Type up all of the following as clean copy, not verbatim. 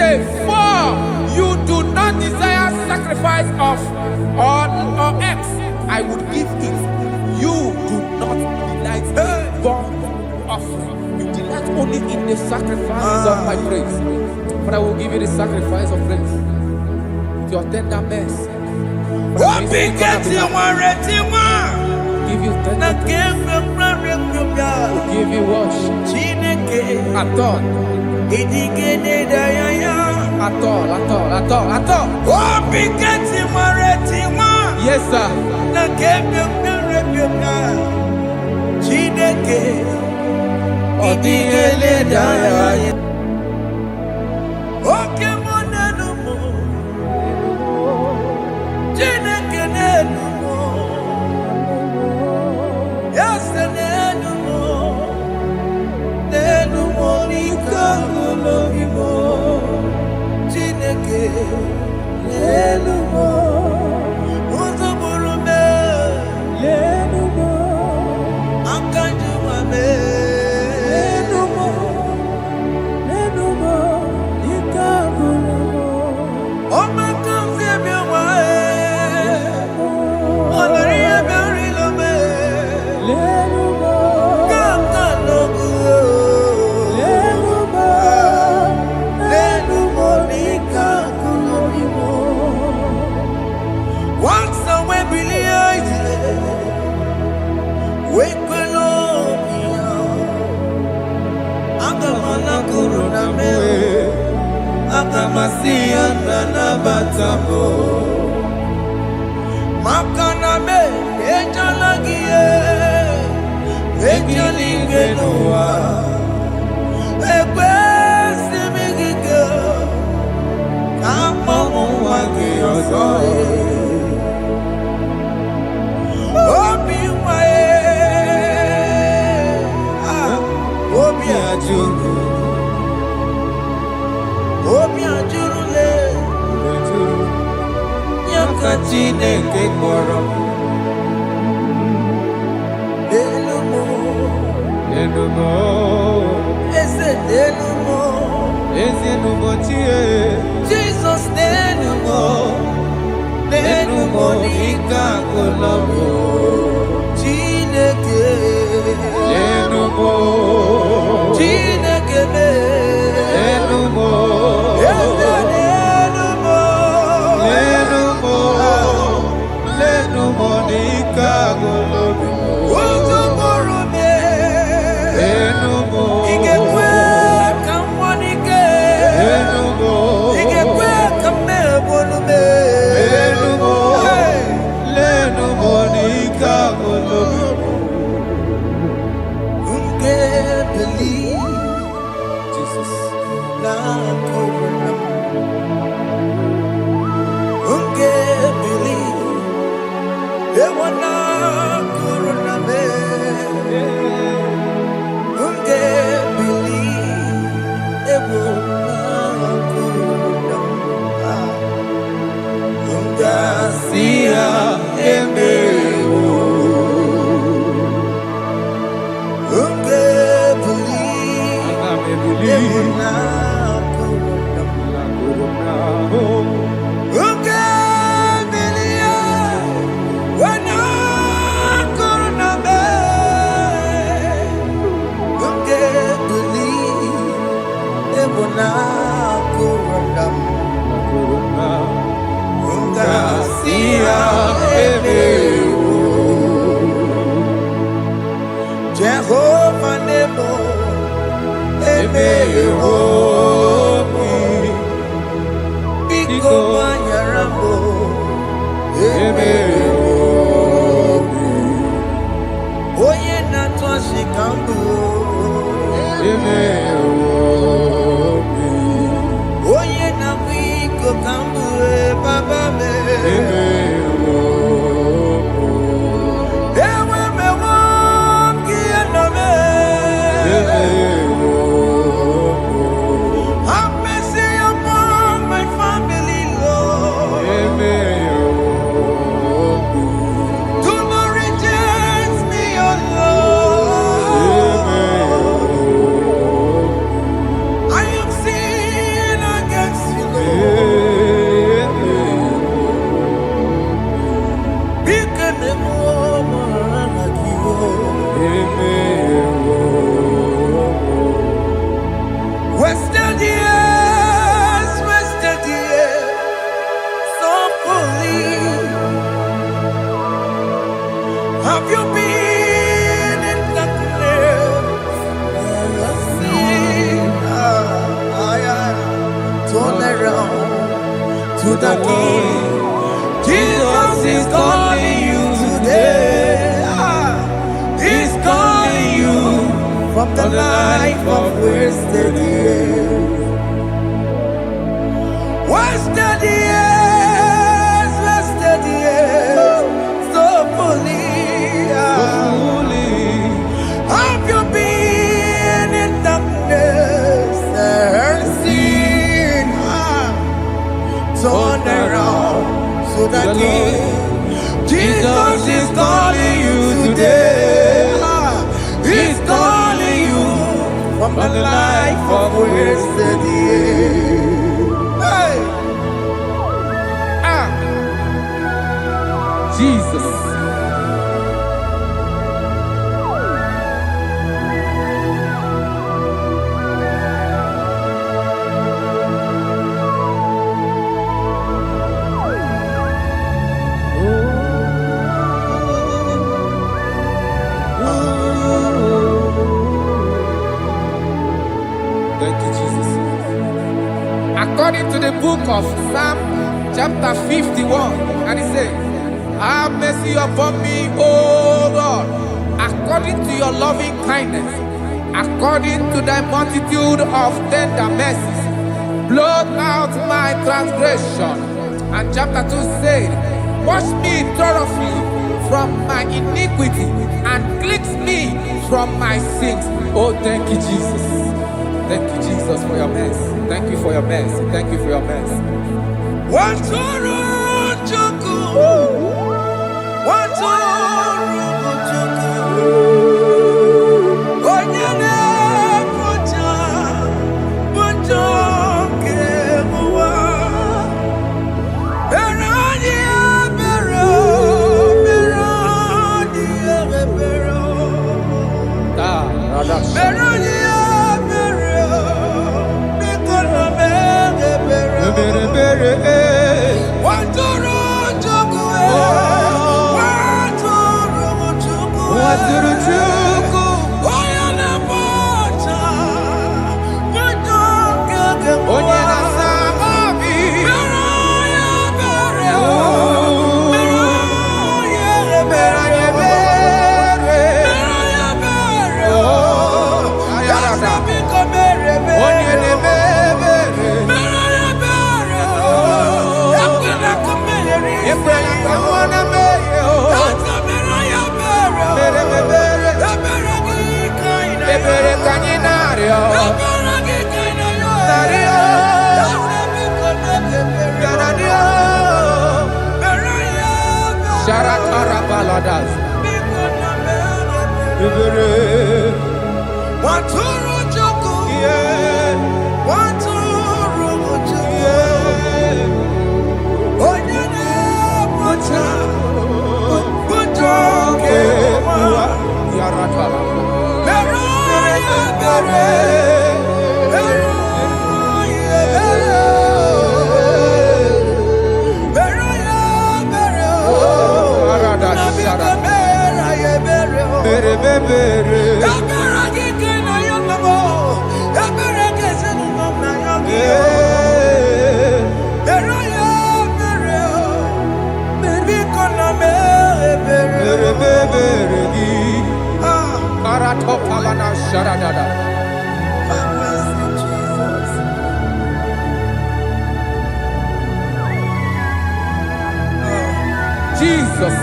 say, for you do not desire sacrifice of or X, I would give it. You do not delight in burnt offering. You delight only in the sacrifice of my praise. But I will give you the sacrifice of praise. With your tender mercy. Give you tender will give you worship. At all. Yes, sir. I am seen against Have you been in the place? Turn around to the King. Jesus is calling you today. He's calling you from the life of wasted years. Wasted years, wasted years, so fully. Have you been in darkness and seen? Turn around to the King. Jesus is calling you today. He's calling you from the life of wasted years. Hey. Jesus. Thank you, Jesus. According to the book of Psalm chapter 51, and it says, have mercy upon me, O Lord, according to your loving kindness, according to thy multitude of tender mercies, blot out my transgression. And chapter 2 said, wash me thoroughly from my iniquity and cleanse me from my sins. Oh, thank you, Jesus. Thank you, Jesus, for your mercy. Thank you for your mercy. Thank you for your mercy. Jesus.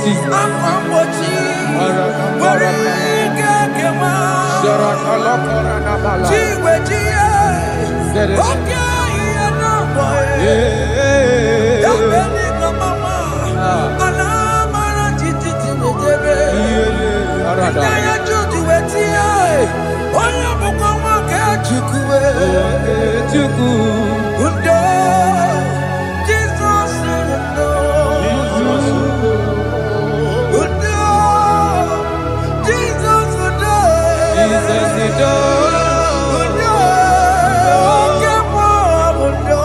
Jesus. Afambochi. Warike kema. Sharakalokoranabala. Chiwejiye. Zere. Okay, boy. Dabeni kamama. Alamara titi medebe. Arada. Ndaya judu wetie. Oya bukwa ke chukwe. Chuku. Undo. Jesus undo. Undo. Jesus undo. Jesus undo. Undo. Kemo undo.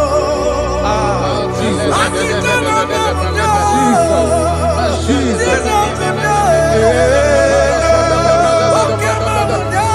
Jesus. Akitana undo. Jesus. Jesus undo. Kemo undo.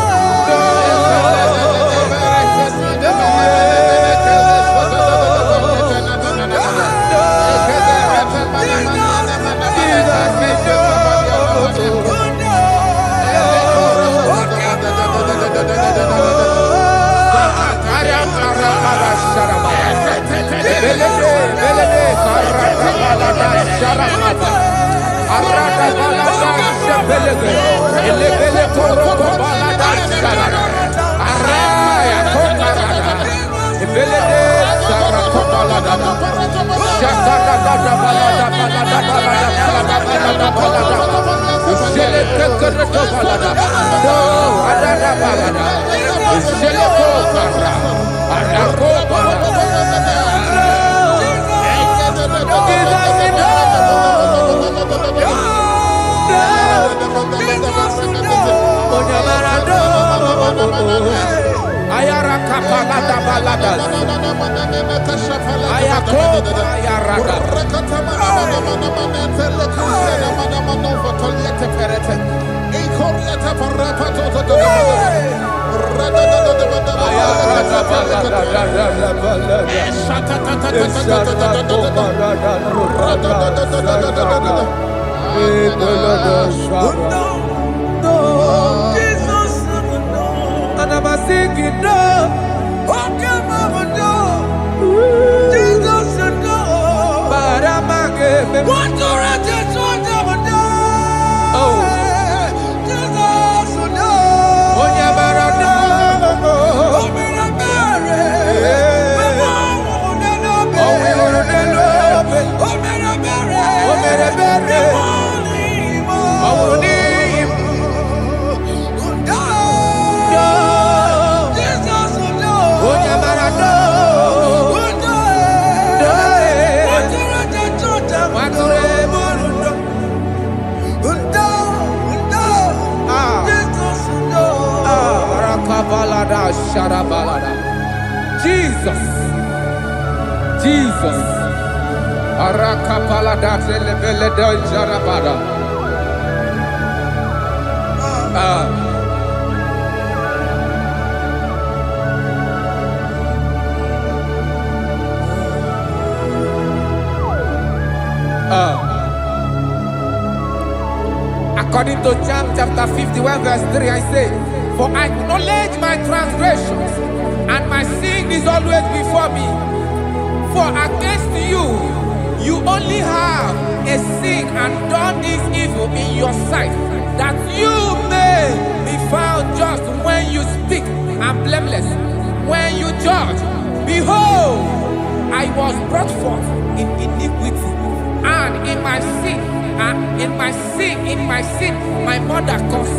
Jesus. Jesus. Arakapalada zelebeleda jarabada. According to John chapter 51 verse 3, I say, for I acknowledge my transgressions, and my sin is always before me. For against you, you only have a sin and done this evil in your sight, that you may be found just when you speak, and blameless when you judge. Behold, I was brought forth in iniquity, and in my sin, my mother conceived.